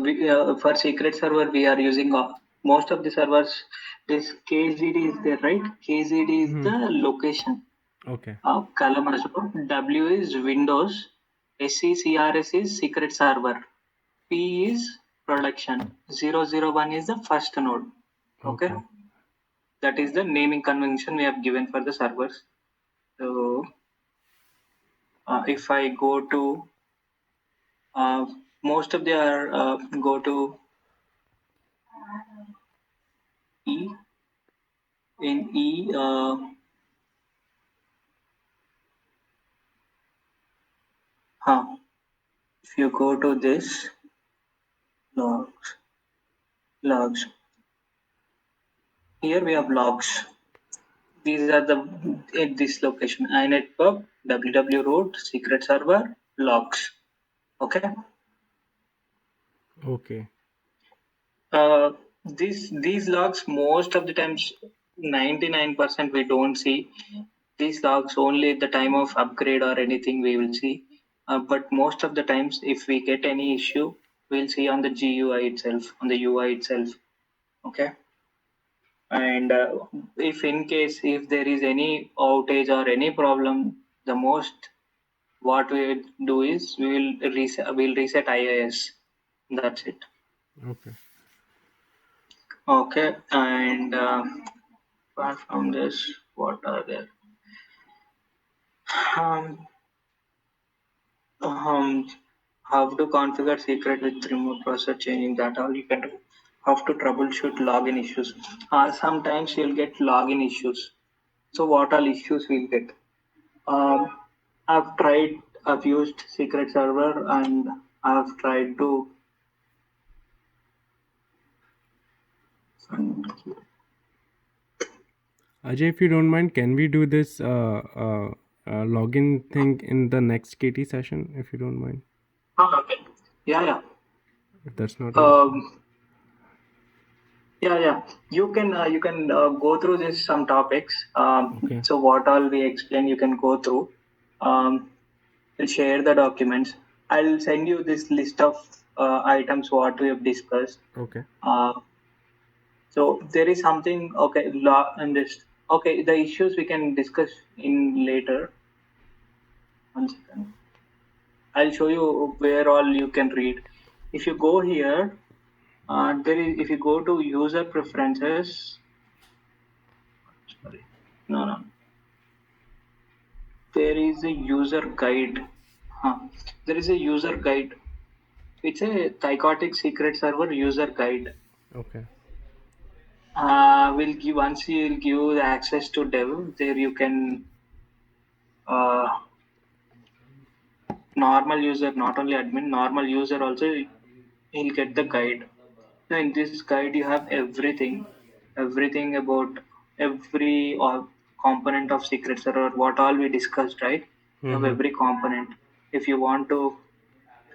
for secret server, we are using most of the servers. This KZD is there, right? KZD is the location Okay. of Kalamazoo. W is Windows. SECRS is secret server. P is production. 001 is the first node. Okay. Okay. That is the naming convention we have given for the servers. So if I go to most of their go to E. In E, if you go to this logs, here we have logs. These are the at this location: inetpub, www root, secret server, logs. Okay. Okay. These logs most of the times 99% we don't see. These logs only at the time of upgrade or anything we will see. But most of the times if we get any issue, we'll see on the GUI itself, on the UI itself. Okay. And if in case if there is any outage or any problem, the most what we will do is we'll reset IIS. That's it. Okay. Okay. And apart from this, what are there? Um, um, how to configure secret with remote process changing that all you can do. How to troubleshoot login issues. Sometimes you'll get login issues. So what all issues we'll get? Um, I've used secret server and I've tried to. Ajay, if you don't mind, can we do this login thing in the next KT session, if you don't mind? Okay. Yeah. If that's not an issue. Yeah. You can go through this some topics. Okay. So what all we explain, you can go through. We'll share the documents. I'll send you this list of items what we have discussed. Okay. So there is something okay law and this okay the issues we can discuss in later. 1 second. I'll show you where all you can read. If you go here, there is if you go to user preferences. Sorry, no. There is a user guide. There is a user guide. It's a Thycotic secret server user guide. Okay. Will give once you will give the access to dev. There you can normal user, not only admin, normal user also he'll get the guide. So in this guide you have everything about every component of secret server. What all we discussed, right? You have every component. If you want to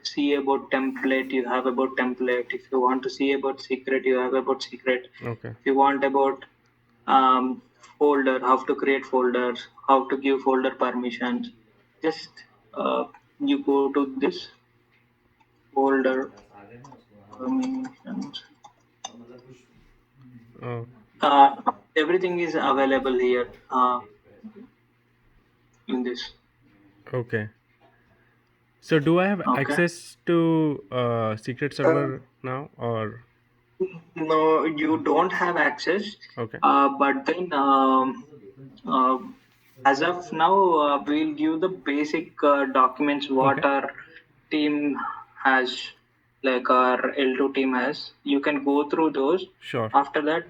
see about template, you have about template. If you want to see about secret, you have about secret. Okay. If you want about um, folder, how to create folders, how to give folder permissions, just you go to this folder permissions. Oh, Everything is available here in this. okay. So do I have Okay. access to secret server now, or No, you don't have access. okay? But then uh, as of now, we'll give the basic documents what Okay. our team has, like our L2 team has. You can go through those. Sure. After that,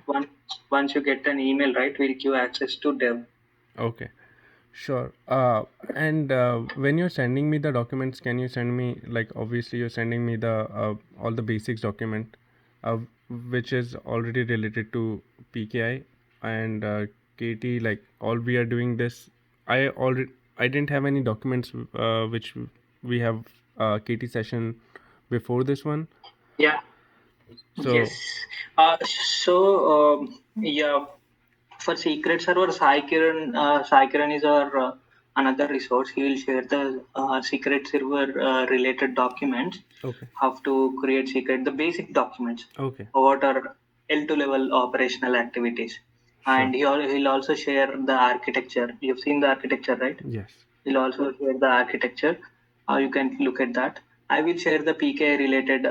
once you get an email, right, we'll give access to dev. Okay. Sure. And when you're sending me the documents, can you send me, like, obviously you're sending me the all the basics document, uh, which is already related to PKI and KT. Like, all we are doing this. I didn't have any documents which we have KT session before this one. Yeah. So Yes. So yeah, for secret server, Sai Kiran is our another resource. He will share the secret server related documents, Okay. how to create secret, the basic documents, Okay. what are L2 level operational activities. Sure. And he'll also share the architecture. You've seen the architecture, right? Yes. He'll also share the architecture. You can look at that. I will share the PKI related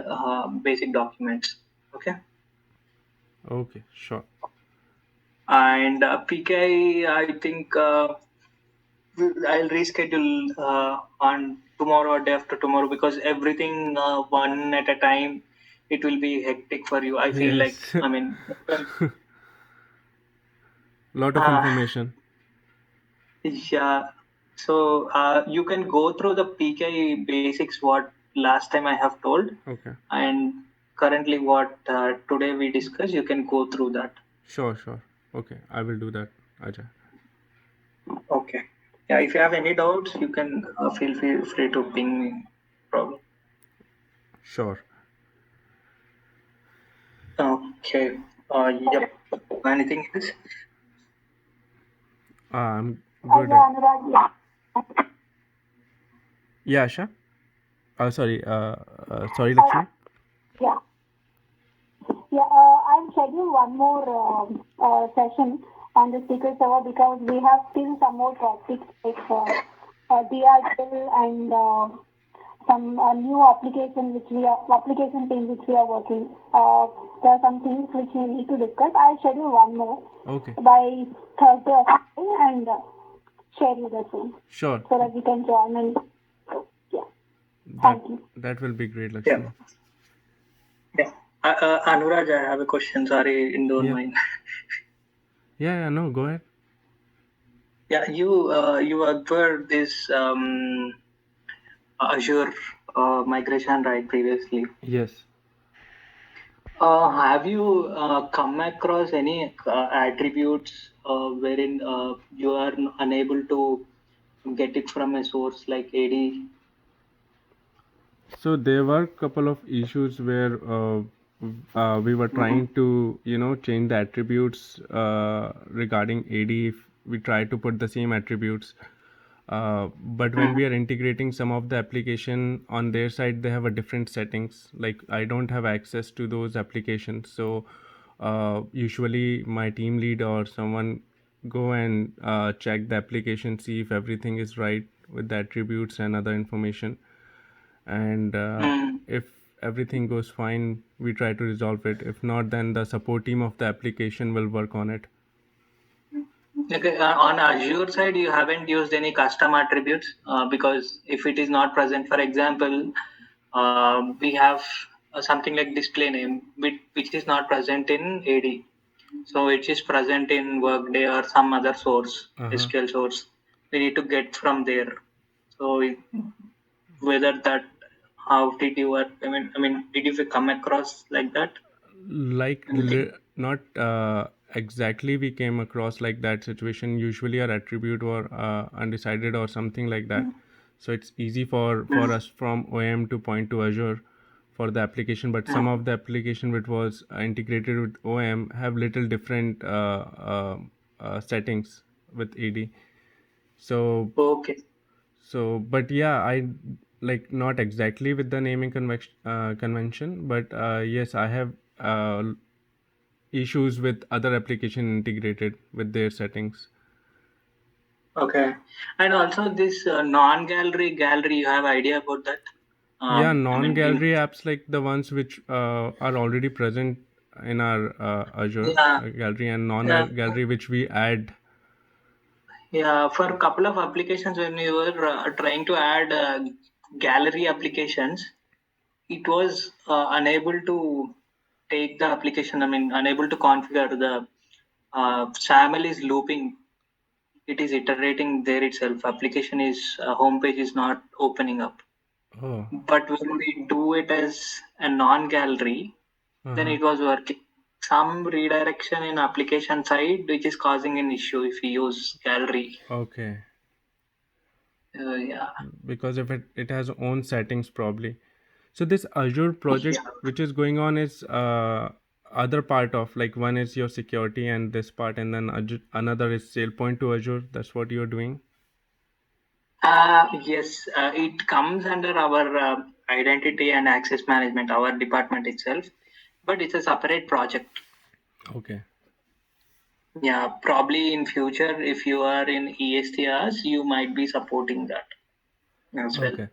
basic documents. Okay. Okay. Sure. And PKI, I think I'll reschedule on tomorrow or day after tomorrow, because everything one at a time, it will be hectic for you. I feel like, Yes. I mean, Lot of uh, information. yeah. So you can go through the PKI basics what last time I have told, Okay. and currently what today we discussed. You can go through that. Sure. Sure. Okay. I will do that, Ajay. Okay. Yeah. If you have any doubts, you can feel free to ping me. Problem. Sure. Okay. Yep. Anything else? I'm good at. Anurag, Yeah, Asha. Sorry. Sorry, Lakshmi. yeah, I'll schedule one more session on the secret server because we have still some more topics like DRL and some new application things which we are working. There are some things which we need to discuss. I'll schedule one more Okay. by Thursday or Friday and share you the same Sure. so that we can join and yeah. That Thank you. that will be great, Yeah. Lakshmi. Yeah. Anuraj, I have a question. Sorry, don't Yeah. mind. Yeah. Yeah. No. Go ahead. Yeah, you observed this Azure migration, right, previously. Yes. Have you come across any attributes wherein you are unable to get it from a source like AD? So there were a couple of issues where we were trying to, change the attributes regarding AD. If we try to put the same attributes, but when we are integrating some of the application on their side, they have a different settings. Like I don't have access to those applications, so usually my team lead or someone go and check the application, see if everything is right with the attributes and other information, and Mm. if everything goes fine, we try to resolve it. If not, then the support team of the application will work on it. Okay, on Azure side, you haven't used any custom attributes because if it is not present, for example, we have something like display name, which is not present in AD. So it is present in Workday or some other source, Uh-huh. SQL source. We need to get from there. So whether that, how did you work? I mean, did you come across like that? Like Anything? not exactly we came across like that situation. Usually our attribute or undecided or something like that, so it's easy for us from OM to point to Azure for the application. But some of the application which was integrated with OM have little different settings with AD. Okay. But yeah, I like not exactly with the naming convention, but yes, I have issues with other application integrated with their settings. Okay. And also this non-gallery, you have idea about that? Yeah, I mean, non-gallery apps like the ones which are already present in our Azure yeah, gallery, and yeah, non-gallery which we add. yeah. For a couple of applications, when we were trying to add gallery applications, it was unable to take the application. I mean, unable to configure the SAML is looping. It is iterating there itself. Application is homepage is not opening up. Oh, But when we do it as a non-gallery, then uh-huh. it was working. Some redirection in application side, which is causing an issue if you use gallery. Okay, Yeah, because if it has own settings probably. So this Azure project yeah. which is going on is other part of, like, one is your security and this part, and then another is SailPoint to Azure. That's what you're doing. Yes, it comes under our identity and access management, our department itself, but it's a separate project. Okay. Yeah, probably in future, if you are in ESTRs, you might be supporting that as well. Okay.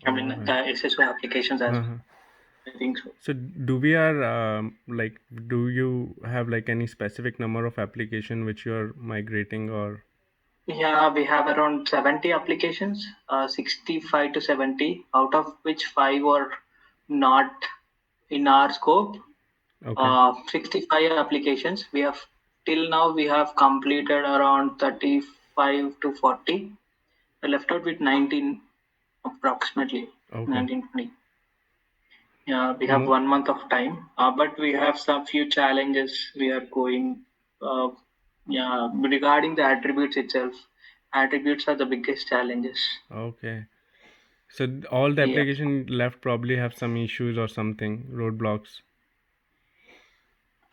I mean, All right. SSO applications as well. Uh-huh. I think so. So do we are like, do you have like any specific number of application which you are migrating, or? Yeah, we have around 70 applications, 65 to 70, out of which 5 are not in our scope. Okay. 65 applications. We have till now we have completed around 35 to 40. I left out with 19 approximately, Okay. 19, 20. Yeah, we have Mo- 1 month of time, but we have some few challenges we are going. Uh, yeah, regarding the attributes itself, attributes are the biggest challenges. okay. So all the Yeah. application left probably have some issues or something, roadblocks.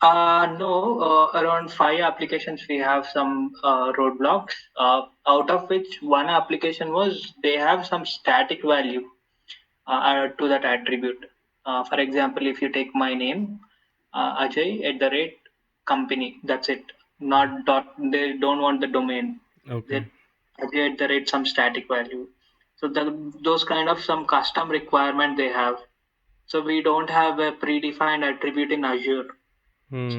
No, around 5 applications we have some roadblocks. Out of which one application was they have some static value to that attribute. For example, if you take my name, Ajay at the rate company, that's it. Not dot. They don't want the domain. Okay. They Ajay at the rate some static value. So those kind of some custom requirement they have. So we don't have a predefined attribute in Azure. Hmm.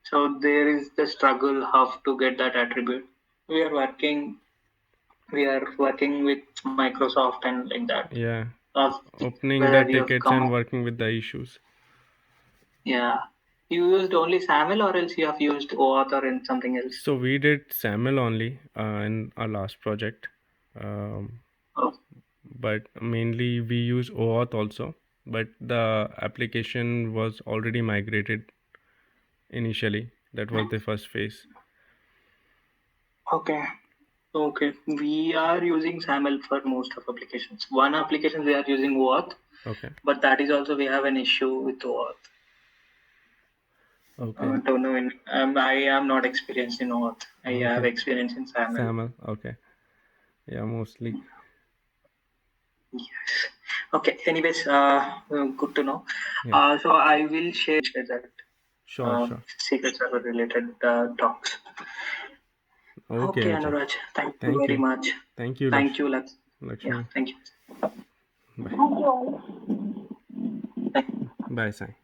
So there is the struggle how to get that attribute. We are working we are working with Microsoft and like that. Yeah. Uh, Opening the where you have tickets come and up. working with the issues. Yeah. You used only SAML or else you have used OAuth or in something else? So we did SAML only in our last project, um, Oh, but mainly we use OAuth also. But the application was already migrated initially. That was the first phase. okay. Okay. We are using SAML for most of applications. One application we are using OAuth, Okay. but that is also we have an issue with OAuth. Okay. Don't know. I am not experienced in OAuth. I have Okay. experience in SAML. SAML. Okay. Yeah, mostly. Yes. Okay. Anyways, good to know. Yeah. So I will share that Sure. Sure. secret server related docs. Okay, Okay, Ajay. Anuraj. Thank you Thank very you. much. Thank you, Thank you, Lux. Yeah. Lakshmi. Thank you. Bye. Thank you all. Thank you. Bye, Sai.